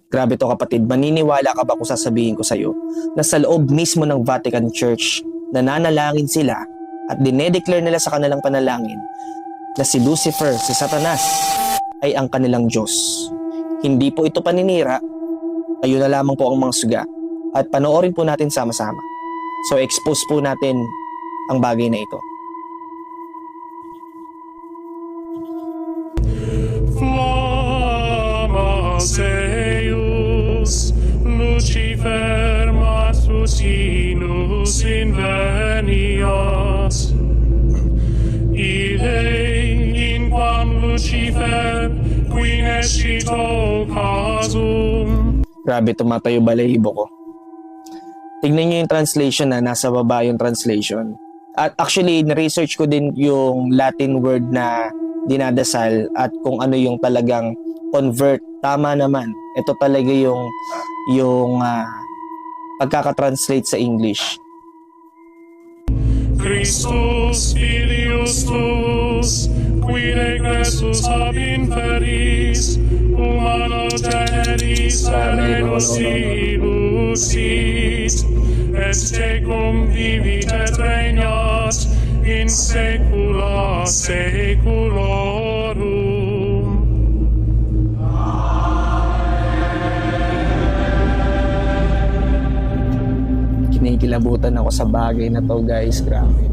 Grabe to kapatid, maniniwala ka ba kung sasabihin ko sa'yo na sa loob mismo ng Vatican Church, nananalangin sila at dinedeclare nila sa kanilang panalangin na si Lucifer, si Satanas, ay ang kanilang Diyos. Hindi po ito paninira, kayo na lamang po ang mga suga at panoorin po natin sama-sama. So expose po natin ang bagay na ito. Deus, Lucifer matutinus inveniat. Ide in quam Lucifer qui nescito casum. Grabe, tumatayo balahibo ko. Tignan nyo yung translation na nasa baba yung translation. At actually, na-research ko din yung Latin word na dinadasal at kung ano yung talagang convert. Tama naman. Ito talaga yung pagkakatranslate sa English. Christus filius tuus, qui regressus ab inferis, humano generis elenos ilusit, et tecum vivit et regnat in saecula saeculorum. Kinikilabutan ako sa bagay na to, guys. Grabe.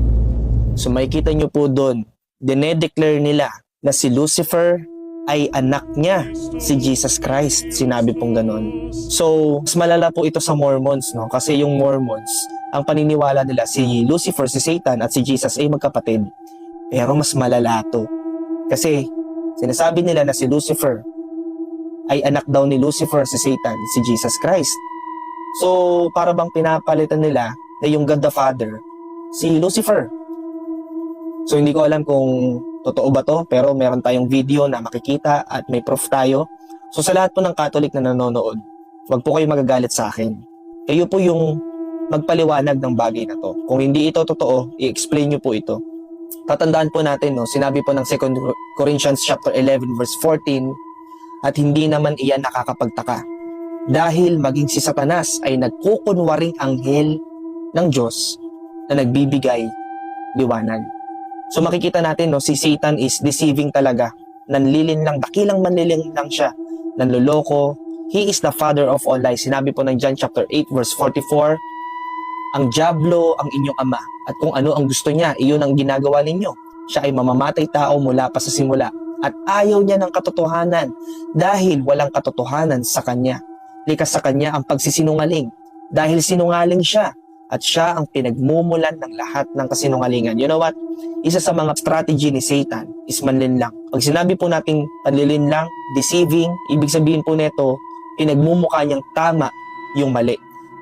So makikita nyo po doon, dinedeclare nila na si Lucifer ay anak niya, si Jesus Christ. Sinabi pong ganon. So, mas malala po ito sa Mormons, no? Kasi yung Mormons, ang paniniwala nila, si Lucifer, si Satan, at si Jesus ay magkapatid. Pero mas malala to. Kasi, sinasabi nila na si Lucifer ay anak daw ni Lucifer, si Satan, si Jesus Christ. So, para bang pinapalitan nila na yung God the Father, si Lucifer. So, hindi ko alam kung totoo ba to, pero meron tayong video na makikita at may proof tayo. So, sa lahat po ng Catholic na nanonood, wag po kayo magagalit sa akin. Kayo po yung magpaliwanag ng bagay na to. Kung hindi ito totoo, i-explain nyo po ito. Tatandaan po natin, no, sinabi po ng 2 Corinthians chapter 11 verse 14, at hindi naman iyan nakakapagtaka. Dahil maging si Satanas ay nagkukunwaring anghel ng Diyos na nagbibigay liwanag. So makikita natin, no, si Satan is deceiving talaga. Nanlilinlang, dakilang manlilinlang siya. Nanloloko. He is the father of all lies. Sinabi po ng John chapter 8 verse 44, ang diablo ang inyong ama at kung ano ang gusto niya, iyon ang ginagawa ninyo. Siya ay mamamatay tao mula pa sa simula at ayaw niya ng katotohanan dahil walang katotohanan sa kanya. Likas sa kanya ang pagsisinungaling dahil sinungaling siya at siya ang pinagmumulan ng lahat ng kasinungalingan. You know what? Isa sa mga strategy ni Satan is manlinlang. Pag sinabi po nating panlilinlang, deceiving, ibig sabihin po nito, pinagmumukha niyang tama yung mali.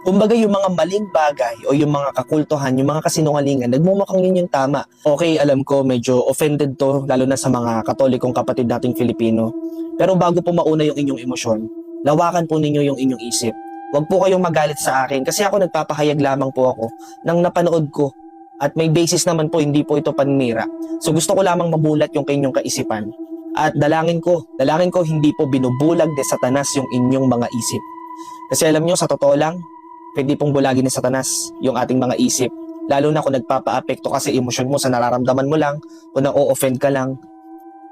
Kumbaga yung mga maling bagay o yung mga kakultuhan, yung mga kasinungalingan, nagmumukhang yun yung tama. Okay, alam ko medyo offended to, lalo na sa mga Katolikong kapatid nating Filipino. Pero bago po mauna yung inyong emosyon, lawakan po ninyo yung inyong isip. Huwag po kayong magalit sa akin kasi ako nagpapahayag lamang po ako ng napanood ko at may basis naman po, hindi po ito paninira. So gusto ko lamang mabulat yung inyong kaisipan at dalangin ko hindi po binubulag ni Satanas yung inyong mga isip. Kasi alam nyo, sa totoo lang, pwede pong bulagin ni Satanas yung ating mga isip. Lalo na kung nagpapa-apekto kasi emosyon mo sa nararamdaman mo lang, kung na-o-offend ka lang.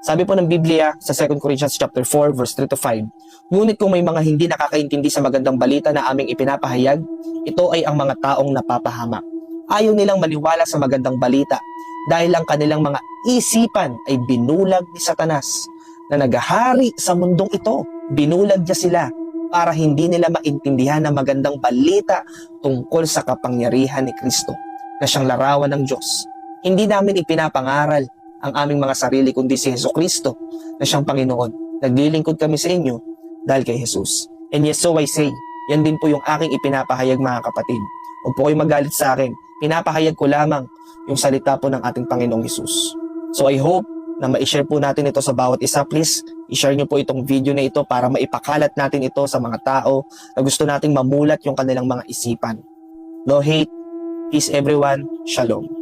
Sabi po ng Biblia sa 2 Corinthians chapter 4 verse 3 to 5, ngunit kung may mga hindi nakakaintindi sa magandang balita na aming ipinapahayag, ito ay ang mga taong napapahamak. Ayaw nilang maniwala sa magandang balita dahil ang kanilang mga isipan ay binulag ni Satanas na naghahari sa mundong ito. Binulag niya sila para hindi nila maintindihan ang magandang balita tungkol sa kapangyarihan ni Kristo na siyang larawan ng Diyos. Hindi namin ipinapangaral ang aming mga sarili kundi si Jesucristo na siyang Panginoon. Naglilingkod kami sa inyo dahil kay Jesus. And yes, so I say, yan din po yung aking ipinapahayag mga kapatid. Huwag po kayong magalit sa akin. Pinapahayag ko lamang yung salita po ng ating Panginoong Jesus. So I hope na ma-share po natin ito sa bawat isa. Please, i-share nyo po itong video na ito para maipakalat natin ito sa mga tao na gusto nating mamulat yung kanilang mga isipan. No hate, peace everyone, shalom.